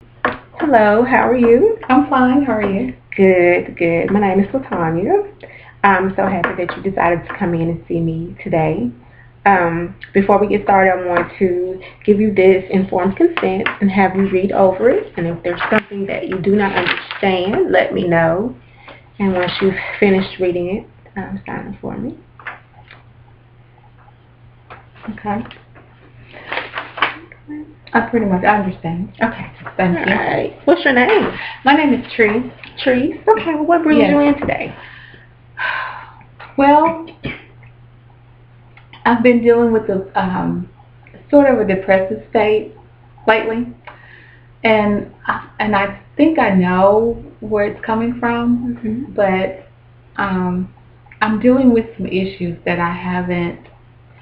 Hello, how are you? I'm fine. How are you? Good, good. My name is Latonia. I'm so happy that you decided to come in and see me today. Before we get started, I want to give you this informed consent and have you read over it. And if there's something that you do not understand, let me know. And once you've finished reading it, sign it for me. Okay. I pretty much understand. Okay. Thank All you. right. What's your name? My name is Tree. Trees. Okay. Well, what brings Yes. you in today? Well, I've been dealing with a sort of a depressive state lately, and I think I know where it's coming from, but I'm dealing with some issues that I haven't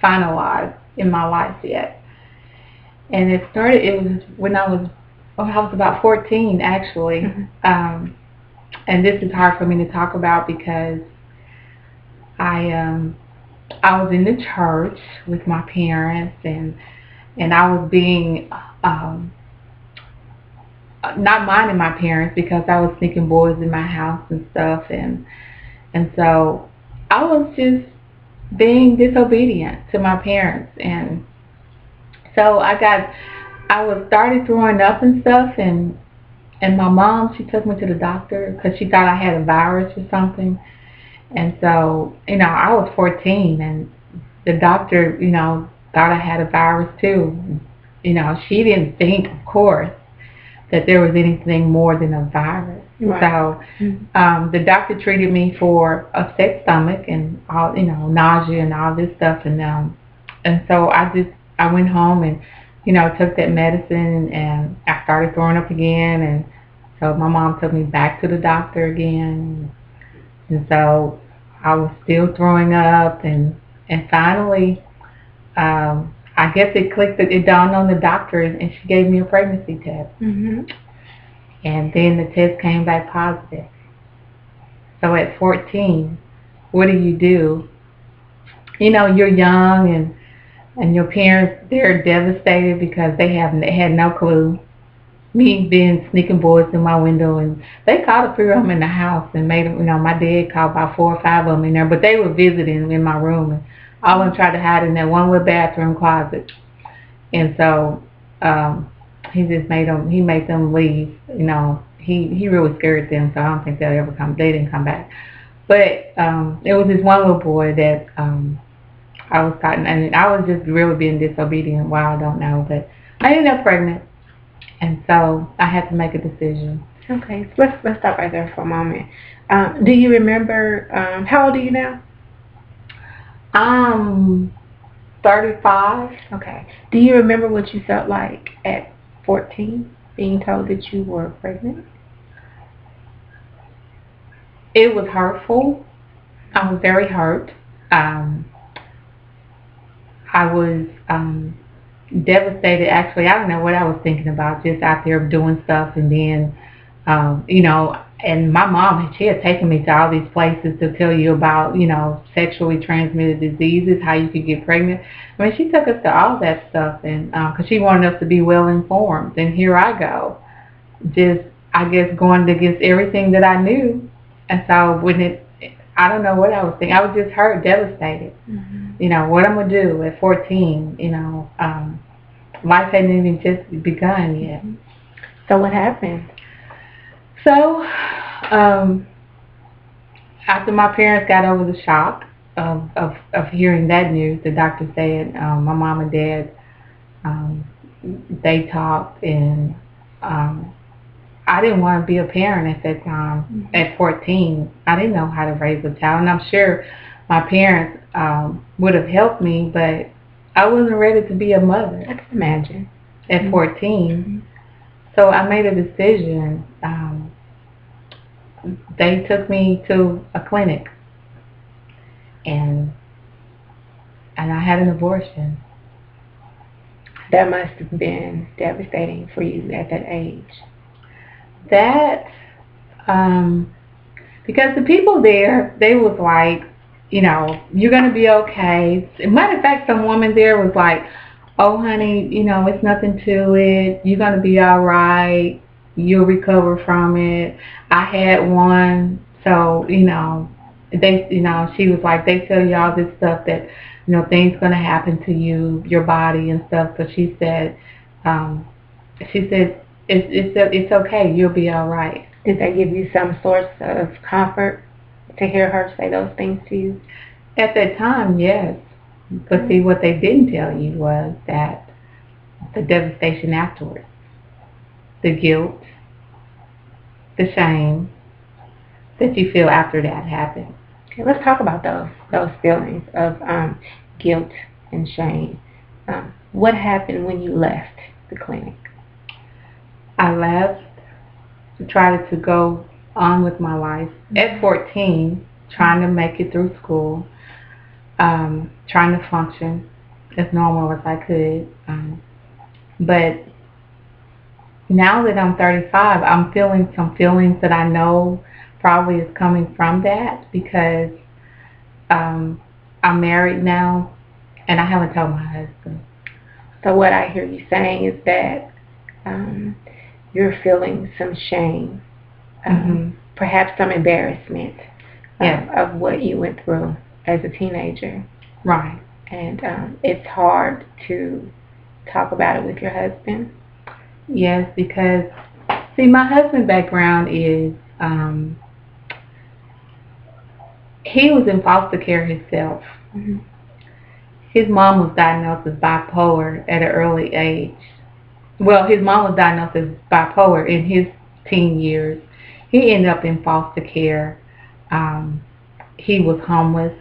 finalized in my life yet. And it was when I was about 14 actually. And this is hard for me to talk about because I I was in the church with my parents, and I was being not minding my parents because I was sneaking boys in my house and stuff, and so I was just being disobedient to my parents, and so I was started throwing up and stuff, and my mom, she took me to the doctor because she thought I had a virus or something. And so, I was 14, and the doctor, thought I had a virus too. She didn't think, of course, that there was anything more than a virus. Right. So, the doctor treated me for upset stomach and all, nausea and all this stuff. And so I went home and, took that medicine, and I started throwing up again. And so my mom took me back to the doctor again. And so I was still throwing up, and finally, I guess it clicked, it dawned on the doctor, and she gave me a pregnancy test. And then the test came back positive. So at 14, what do you do? You're young, and your parents, they're devastated because they had no clue. Me being sneaking boys in my window, and they caught a few of them in the house and made them, my dad caught about 4 or 5 of them in there, but they were visiting in my room, and all of them tried to hide in that one little bathroom closet. And so he made them leave. He really scared them, so I don't think they didn't come back. But it was this one little boy that I was caught, and I was just really being disobedient. Why, I don't know, but I ended up pregnant. And so I had to make a decision. Okay, so let's stop right there for a moment. Do you remember, how old are you now? I'm 35. Okay. Do you remember what you felt like at 14, being told that you were pregnant? It was hurtful. I was very hurt. I was devastated. Actually, I don't know what I was thinking about, just out there doing stuff. And then, and my mom, she had taken me to all these places to tell you about, sexually transmitted diseases, how you could get pregnant. I mean, she took us to all that stuff, and because she wanted us to be well informed. And here I go, just, I guess, going against everything that I knew. And so I don't know what I was thinking. I was just hurt, devastated. What I'm going to do at 14, life hadn't even just begun yet. So what happened? So, after my parents got over the shock of hearing that news, the doctor said, my mom and dad, they talked, and I didn't want to be a parent at that time. At 14, I didn't know how to raise a child, and I'm sure my parents would have helped me, but I wasn't ready to be a mother. I can imagine. At 14. So I made a decision. They took me to a clinic, and I had an abortion. That must have been devastating for you at that age. That, because the people there, they was like, you're going to be okay. Matter of fact, some woman there was like, oh, honey, it's nothing to it. You're going to be all right. you'll recover from it. I had one, so she was like, they tell you all this stuff that things gonna happen to you, your body and stuff. But um, she said it's okay, you'll be all right. Did they give you some source of comfort to hear her say those things to you? At that time, yes. But see, what they didn't tell you was that the devastation afterwards, the guilt, the shame that you feel after that happened. Okay, let's talk about those feelings of guilt and shame. What happened when you left the clinic? I left to try to go on with my life at 14, trying to make it through school, trying to function as normal as I could. But now that I'm 35, I'm feeling some feelings that I know probably is coming from that because I'm married now and I haven't told my husband. So what I hear you saying is that you're feeling some shame, perhaps some embarrassment of what you went through as a teenager. Right. And it's hard to talk about it with your husband. Yes, because, see, my husband's background is he was in foster care himself. Mm-hmm. His mom was diagnosed with bipolar at an early age. Well, his mom was diagnosed as bipolar in his teen years. He ended up in foster care. He was homeless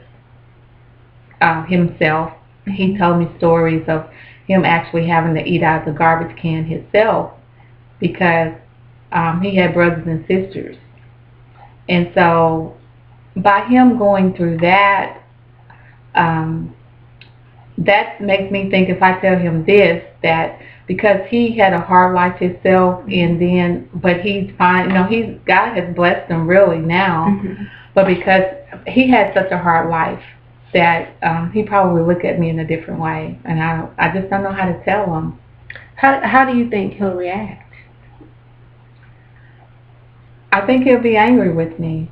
himself. He told me stories of him actually having to eat out of the garbage can himself because he had brothers and sisters. And so by him going through that, that makes me think if I tell him this, that because he had a hard life himself, and then, but he's fine, God has blessed him really now, but because he had such a hard life that he probably look at me in a different way, and I just don't know how to tell him. How do you think he'll react? I think he'll be angry with me.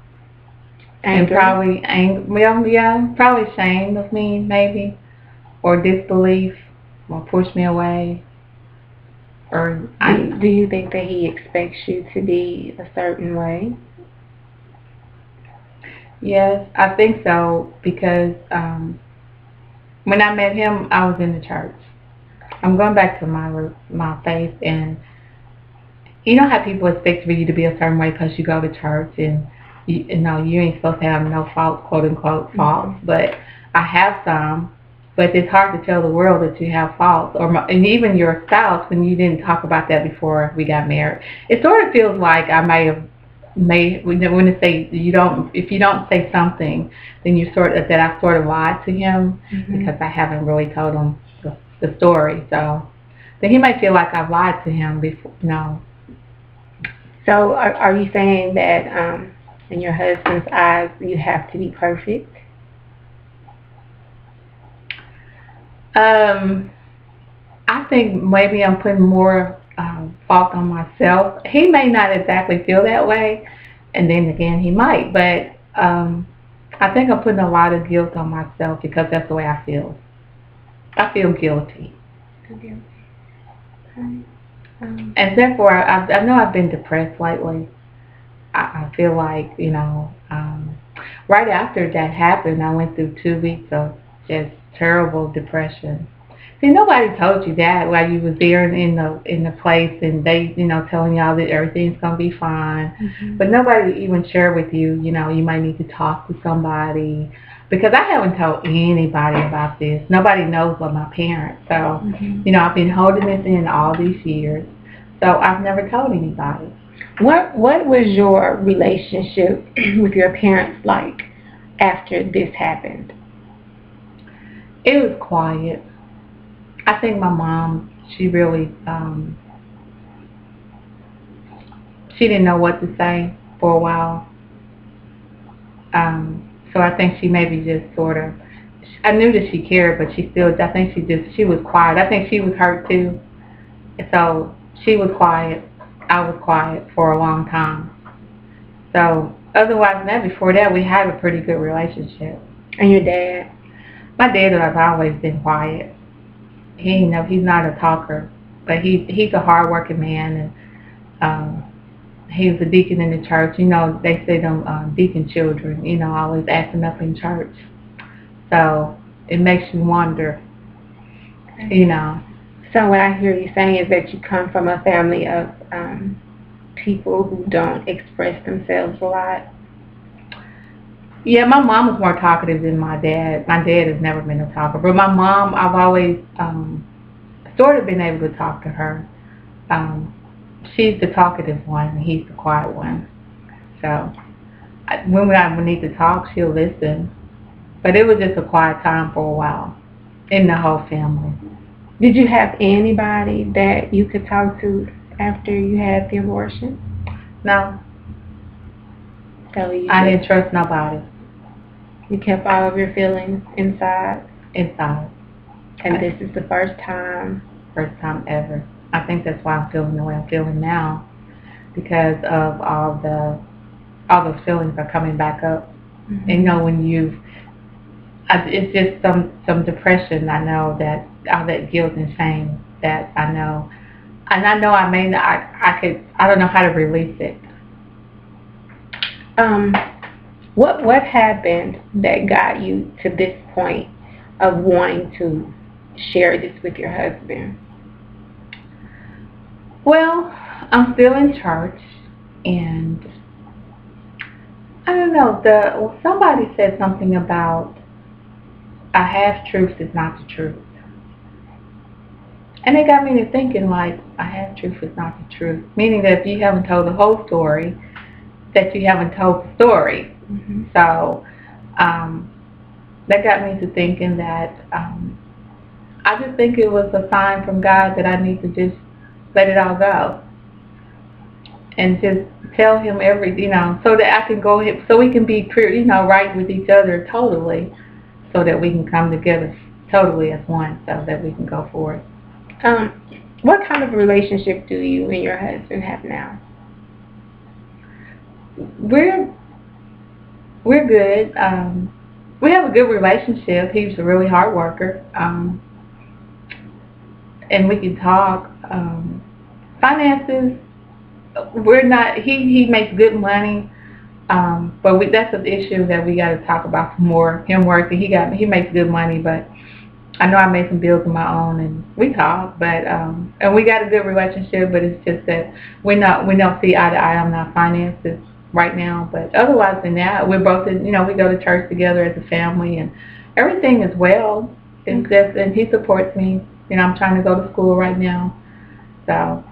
Angry? And probably ashamed of me, maybe, or disbelief, or push me away. Or do you think that he expects you to be a certain way? Yes, I think so, because when I met him, I was in the church. I'm going back to my faith, and you know how people expect for you to be a certain way because you go to church, and you ain't supposed to have no faults, quote unquote faults, but I have some. But it's hard to tell the world that you have faults, and even your spouse, when you didn't talk about that before we got married. It sort of feels like I may have when they say if you don't say something, then I sort of lied to him because I haven't really told him the story. So then he may feel like I've lied to him before. No. So are you saying that in your husband's eyes you have to be perfect? I think maybe I'm putting more fault on myself. He may not exactly feel that way, and then again he might, but I think I'm putting a lot of guilt on myself because that's the way I feel. I feel guilty. Okay. And therefore, I know I've been depressed lately. I feel like, right after that happened, I went through 2 weeks of just terrible depression. See, nobody told you that while you was there in the place, and they, telling y'all that everything's gonna be fine. But nobody even shared with you, you might need to talk to somebody, because I haven't told anybody about this. Nobody knows but my parents. So, I've been holding this in all these years. So I've never told anybody. What was your relationship with your parents like after this happened? It was quiet. I think my mom, she really, she didn't know what to say for a while. So I think she maybe just sort of, I knew that she cared, but I think she was quiet. I think she was hurt too. So she was quiet. I was quiet for a long time. So otherwise than that, before that, we had a pretty good relationship. And your dad? My dad has always been quiet. He's not a talker, but he's a hardworking man, and he was a deacon in the church. They say them deacon children, always acting up in church. So it makes you wonder, So what I hear you saying is that you come from a family of people who don't express themselves a lot. Yeah, my mom was more talkative than my dad. My dad has never been a talker, but my mom, I've always sort of been able to talk to her. She's the talkative one, and he's the quiet one. So when we need to talk, she'll listen. But it was just a quiet time for a while in the whole family. Did you have anybody that you could talk to after you had the abortion? No. So I didn't trust nobody. You kept all of your feelings inside? Inside. And this is the first time? First time ever. I think that's why I'm feeling the way I'm feeling now, because of all those feelings are coming back up. Mm-hmm. And when it's just some depression. I know that all that guilt and shame that I know, and I know I may not. I don't know how to release it. What happened that got you to this point of wanting to share this with your husband? Well, I'm still in church, and I don't know. Somebody said something about a half truth is not the truth, and it got me to thinking, like, a half truth is not the truth, meaning that if you haven't told the whole story, that you haven't told the story. Mm-hmm. So that got me to thinking that I just think it was a sign from God that I need to just let it all go and just tell him so that I can go ahead, so we can be right with each other totally, so that we can come together totally as one, so that we can go forward. What kind of relationship do you and your husband have now? We're good. We have a good relationship. He's a really hard worker, and we can talk. Finances, we're not. He makes good money, but that's an issue that we got to talk about more. Him working, he makes good money, but I know I made some bills of my own, and we talk. But and we got a good relationship, but it's just that we don't see eye to eye on our finances right now. But otherwise than that, we're both we go to church together as a family, and everything is well. It's just, and he supports me. I'm trying to go to school right now, so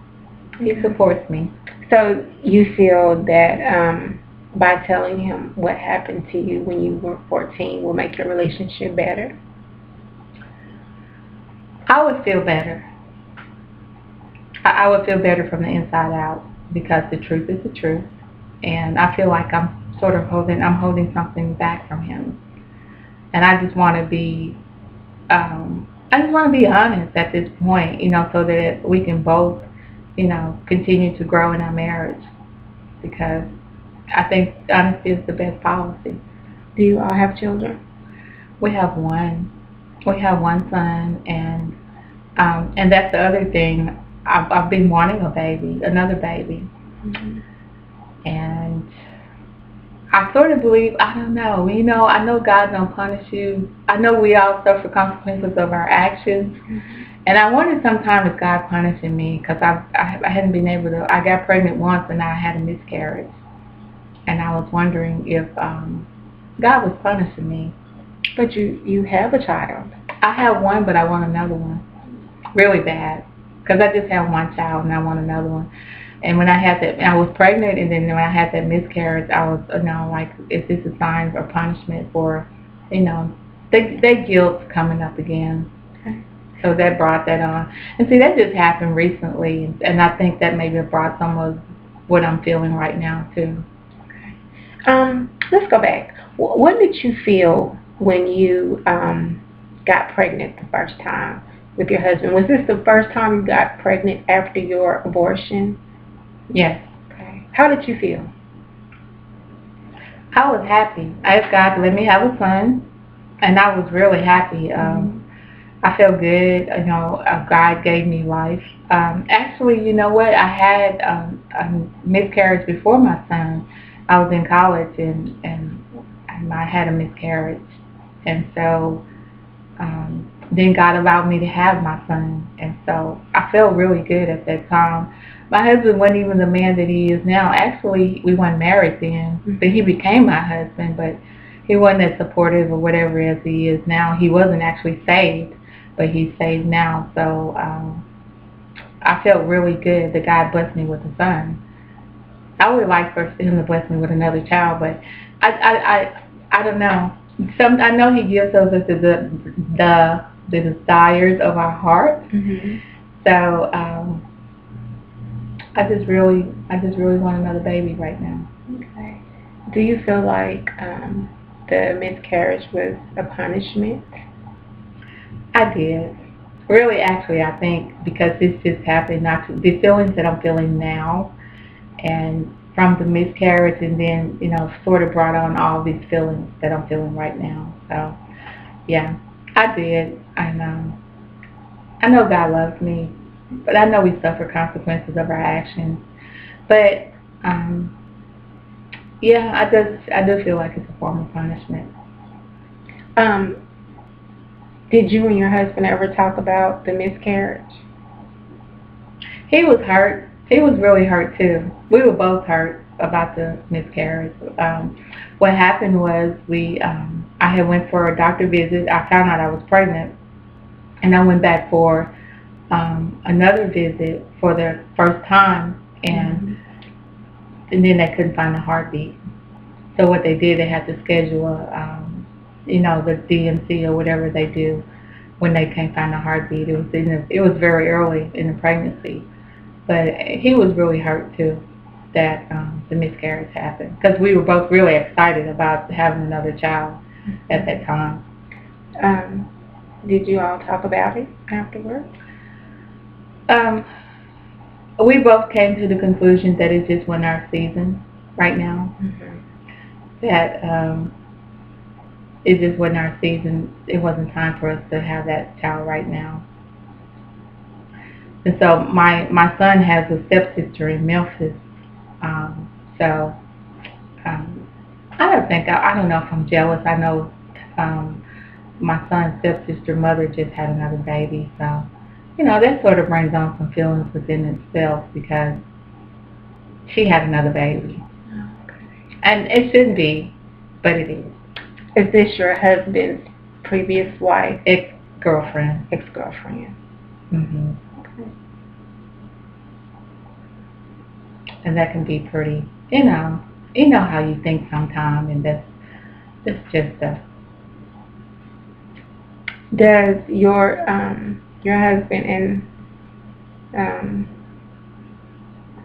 he supports me. So you feel that by telling him what happened to you when you were 14 will make your relationship better? I would feel better. I would feel better from the inside out, because the truth is the truth, and I feel like I'm holding something back from him, and I just want to be honest at this point, so that we can both, continue to grow in our marriage, because I think honesty is the best policy. Do you all have children? We have one. We have one son, and that's the other thing. I've been wanting another baby, mm-hmm. And I sort of believe, I don't know, I know God don't punish you. I know we all suffer consequences of our actions, mm-hmm. And I wonder sometimes if God punishing me, because I hadn't been able to. I got pregnant once, and I had a miscarriage, and I was wondering if God was punishing me. But you have a child. I have one, but I want another one, really bad, because I just have one child and I want another one. And when I had that, I was pregnant, and then when I had that miscarriage, I was like, is this a sign or punishment for, that guilt coming up again? Okay. So that brought that on. And see, that just happened recently, and I think that maybe brought some of what I'm feeling right now too. Okay. Let's go back. What did you feel when you got pregnant the first time with your husband? Was this the first time you got pregnant after your abortion? Yes. Okay. How did you feel? I was happy. I asked God to let me have a son, and I was really happy. I felt good. You know, God gave me life. Actually, you know what? I had a miscarriage before my son. I was in college, and I had a miscarriage, and so then God allowed me to have my son, and so I felt really good at that time. My husband wasn't even the man that he is now. Actually, we weren't married then, but he became my husband. But he wasn't as supportive or whatever as he is now. He wasn't actually saved, but he's saved now. So I felt really good that God blessed me with a son. I would like for him to bless me with another child, but I don't know. I know He gives us the desires of our heart. Mm-hmm. So I just really want another baby right now. Okay. Do you feel like the miscarriage was a punishment? I did. Really, actually, I think because this just happened, not to, the feelings that I'm feeling now, and from the miscarriage, and then sort of brought on all these feelings that I'm feeling right now. So, yeah, I did. I know God loves me, but I know we suffer consequences of our actions. But um, yeah, I do feel like it's a form of punishment. Um, did you and your husband ever talk about the miscarriage? He was hurt. He was really hurt too. We were both hurt about the miscarriage. What happened was I had went for a doctor visit. I found out I was pregnant, and I went back for another visit for the first time, and then they couldn't find the heartbeat. So what they did, they had to schedule the DMC or whatever they do when they can't find the heartbeat. It was very early in the pregnancy, but he was really hurt too that the miscarriage happened, because we were both really excited about having another child at that time. Did you all talk about it afterwards? We both came to the conclusion that it just wasn't our season right now. Mm-hmm. That it just wasn't our season. It wasn't time for us to have that child right now. And so my son has a stepsister in Memphis. So I don't know if I'm jealous. I know my son's stepsister mother just had another baby. So, that sort of brings on some feelings within itself, because she had another baby. Okay. And it shouldn't be, but it is. Is this your husband's previous wife? Ex-girlfriend. Ex-girlfriend. Mm-hmm. Okay. And that can be pretty, you know how you think sometimes, and that's just Does your husband and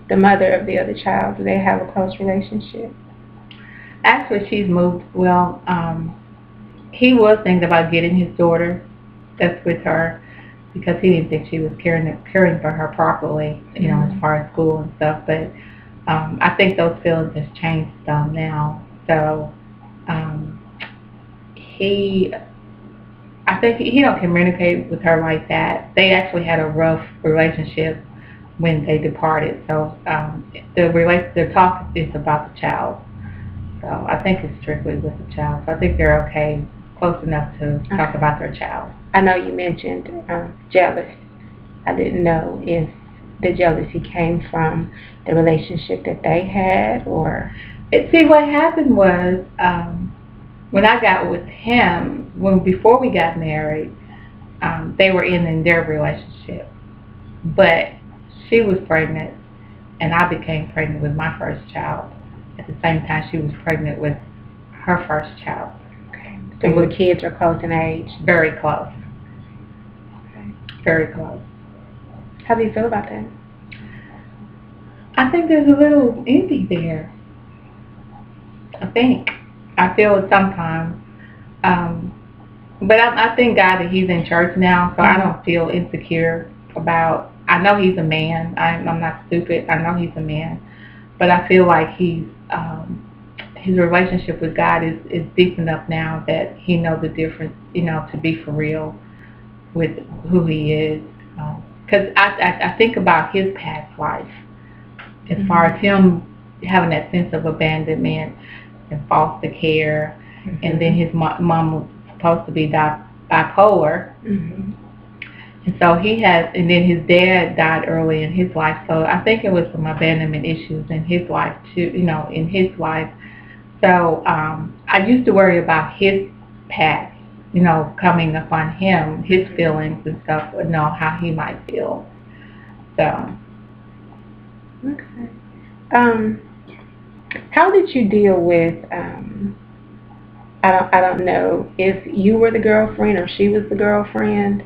the mother of the other child, do they have a close relationship? Actually, she's moved. Well, he was thinking about getting his daughter that's with her, because he didn't think she was caring for her properly, as far as school and stuff. But I think those feelings has changed some now. So I think he don't communicate with her like that. They actually had a rough relationship when they departed. So the talk is about the child. So I think it's strictly with the child. So I think they're okay, close enough to talk about their child. I know you mentioned jealous. I didn't know if the jealousy came from the relationship that they had, or... See, what happened was, when I got with him, before we got married, they were in their relationship. But she was pregnant, and I became pregnant with my first child. At the same time, she was pregnant with her first child. Okay. So your kids are close in age? Very close. Okay. Very close. How do you feel about that? I think there's a little envy there. I feel it sometimes. But I thank God that he's in church now, so I don't feel insecure about. I know he's a man. I'm not stupid. I know he's a man, but I feel like his relationship with God is deep enough now that he knows the difference. To be for real with who he is. Because I think about his past life as far as him having that sense of abandonment and foster care, and then his mom was supposed to be bipolar, and so and then his dad died early in his life, so I think it was some abandonment issues in his life too, in his life. So I used to worry about his past, coming upon him, his feelings and stuff, how he might feel. So. Okay. How did you deal with, I don't know if you were the girlfriend or she was the girlfriend?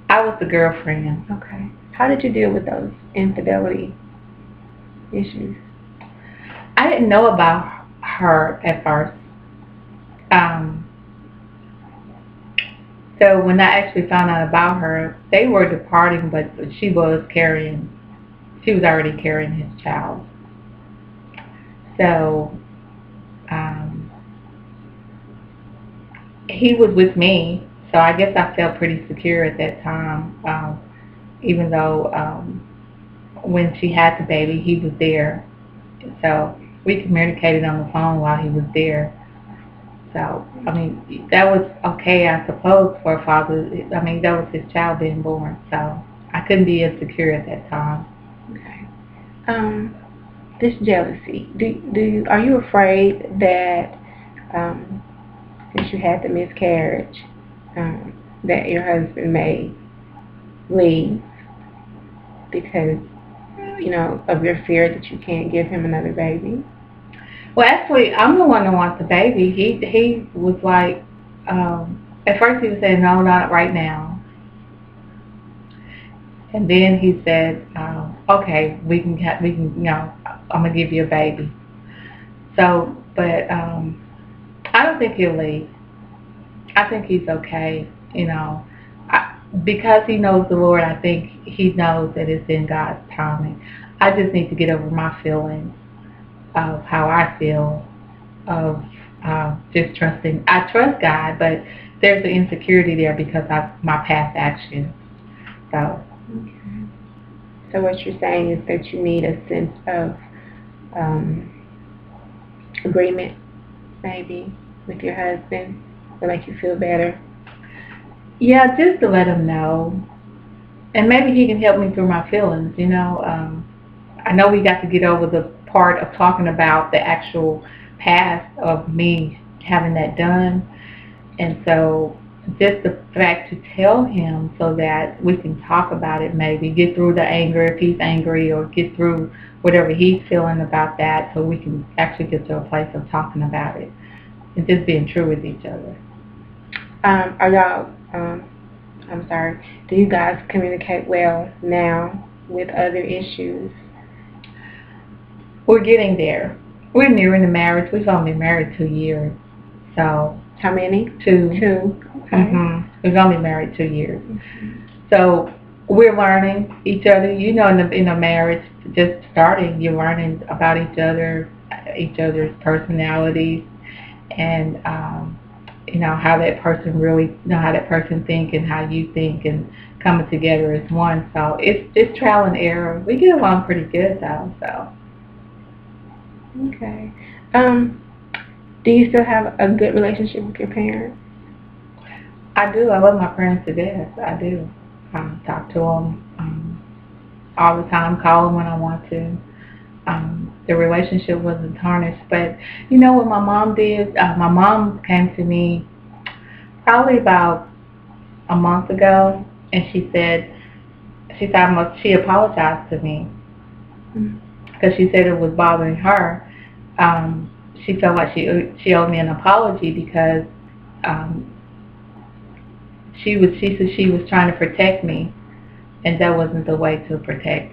I was the girlfriend. Okay. How did you deal with those infidelity issues? I didn't know about her at first. So when I actually found out about her, they were departing, but she was already carrying his child. So he was with me, so I guess I felt pretty secure at that time, even though when she had the baby, he was there. So we communicated on the phone while he was there. So, I mean, that was okay, I suppose, for a father. I mean, that was his child being born, so I couldn't be as secure at that time. Okay. This jealousy, are you afraid that since you had the miscarriage, that your husband may leave because, of your fear that you can't give him another baby? Well, actually, I'm the one that wants the baby. He was like, at first he was saying, no, not right now. And then he said, okay, we can, I'm going to give you a baby. So, but I don't think he'll leave. I think he's okay, because he knows the Lord. I think he knows that it's in God's timing. I just need to get over my feelings of how I feel, of just trusting. I trust God, but there's an insecurity there because of my past actions. So. Okay. So what you're saying is that you need a sense of agreement, maybe, with your husband to make you feel better? Yeah, just to let him know. And maybe he can help me through my feelings, I know we got to get over the part of talking about the actual past of me having that done. And so just the fact to tell him so that we can talk about it, maybe get through the anger if he's angry, or get through whatever he's feeling about that, so we can actually get to a place of talking about it and just being true with each other. Are y'all, do you guys communicate well now with other issues? We're getting there. We're nearing the marriage. We've only been married 2 years. So. How many? 2. 2. Okay. We've only been married 2 years. So we're learning each other. In a marriage, just starting, you're learning about each other's personalities, and how that person how that person think and how you think, and coming together as one. So it's trial and error. We get along pretty good though. So. Okay. Do you still have a good relationship with your parents? I do. I love my parents to death. I do. Talk to them all the time, call them when I want to. The relationship wasn't tarnished. But, what my mom did? My mom came to me probably about a month ago, and she apologized to me because she said it was bothering her. She felt like she owed me an apology because she said she was trying to protect me, and that wasn't the way to protect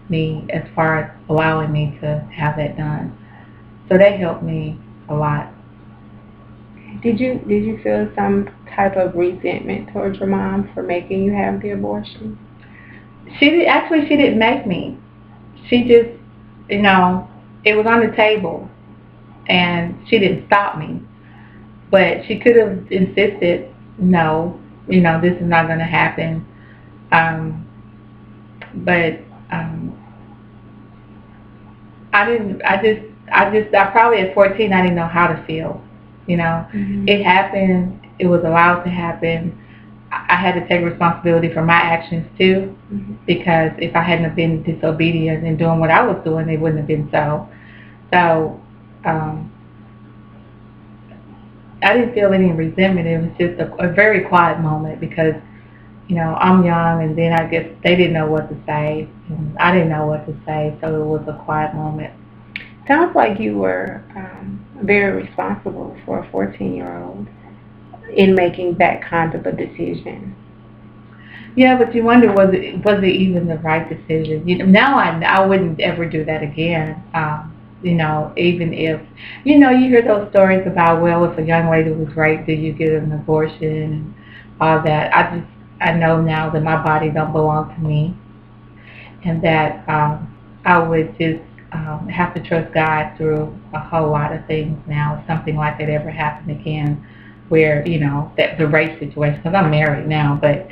me as far as allowing me to have that done. So that helped me a lot. Did you feel some type of resentment towards your mom for making you have the abortion? Actually, she didn't make me. She just, you know, it was on the table, and she didn't stop me. But she could have insisted, no, this is not going to happen. Um, but I didn't. I probably at 14, I didn't know how to feel. It happened. It was allowed to happen. I had to take responsibility for my actions too, because if I hadn't have been disobedient and doing what I was doing, it wouldn't have been so. So um, I didn't feel any resentment. It was just a very quiet moment because I'm young, and then I guess they didn't know what to say, and I didn't know what to say, so it was a quiet moment. Sounds like you were very responsible for a 14-year-old in making that kind of a decision. Yeah, but you wonder, was it even the right decision? Now I wouldn't ever do that again. Even if you hear those stories about, well, if a young lady was raped, do you get an abortion and all that? I know now that my body don't belong to me, and that I would just have to trust God through a whole lot of things now. If something like that ever happened again, where that the rape situation, because I'm married now, but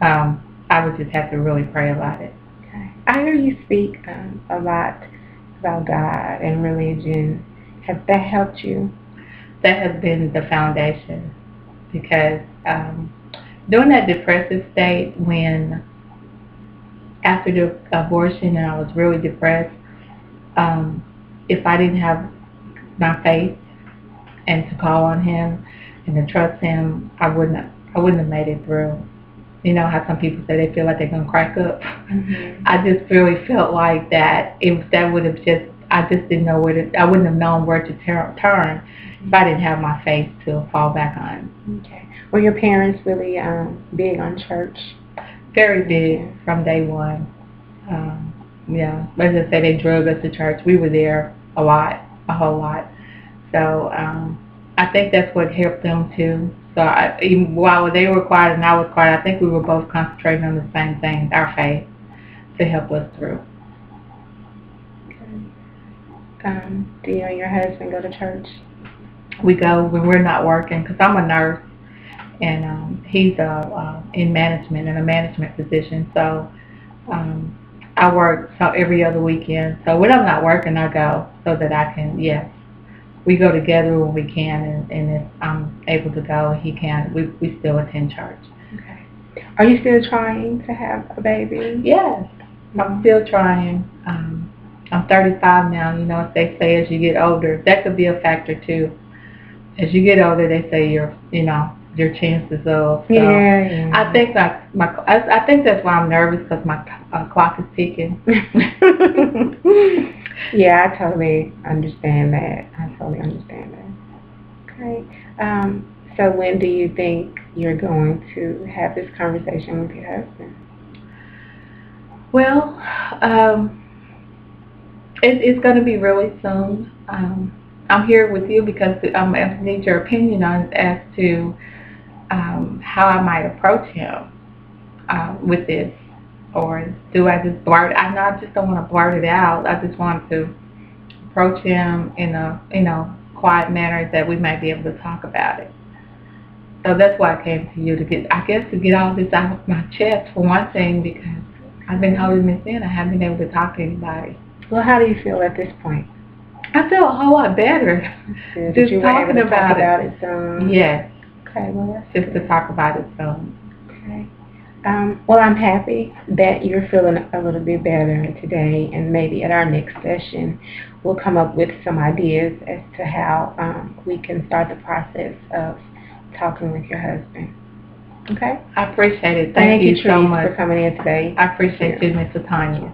I would just have to really pray about it. Okay. I hear you speak a lot about God and religion. Has that helped you? That has been the foundation, because during that depressive state, when after the abortion and I was really depressed, if I didn't have my faith and to call on Him and to trust Him, I wouldn't have made it through. You know how some people say they feel like they're gonna crack up. I just really felt like that. If that would have I just didn't know I wouldn't have known where to turn if I didn't have my faith to fall back on. Okay. Were your parents really big on church? Very big from day one. Yeah, as I say, they drug us to church. We were there a whole lot. So I think that's what helped them too. So even while they were quiet and I was quiet, I think we were both concentrating on the same thing, our faith, to help us through. Okay. Do you and your husband go to church? We go when we're not working, because I'm a nurse, and he's in management, in a management position. So I work every other weekend. So when I'm not working, I go so that I can, yes. We go together when we can, and if I'm able to go and he can, we still attend church. Okay. Are you still trying to have a baby? Yes, I'm still trying. I'm 35 now. As they say, as you get older, that could be a factor too. As you get older, they say your chances of. So yeah. I think I think that's why I'm nervous, because my clock is ticking. Yeah, I totally understand that. Okay. So when do you think you're going to have this conversation with your husband? Well, it's going to be really soon. I'm here with you because I need your opinion on as to how I might approach him with this. Or do I just blurt? I just don't want to blurt it out. I just want to approach him in a quiet manner that we might be able to talk about it. So that's why I came to you, to get all this out of my chest, for one thing, because I've been holding this in. I haven't been able to talk to anybody. Well, how do you feel at this point? I feel a whole lot better. Just you talking were able to talk about it some. Yes. Okay. Well, that's just good to talk about it some. Okay. Well, I'm happy that you're feeling a little bit better today, and maybe at our next session we'll come up with some ideas as to how we can start the process of talking with your husband. Okay? I appreciate it. Thank you so much for coming in today. I appreciate you, Miss Latonia.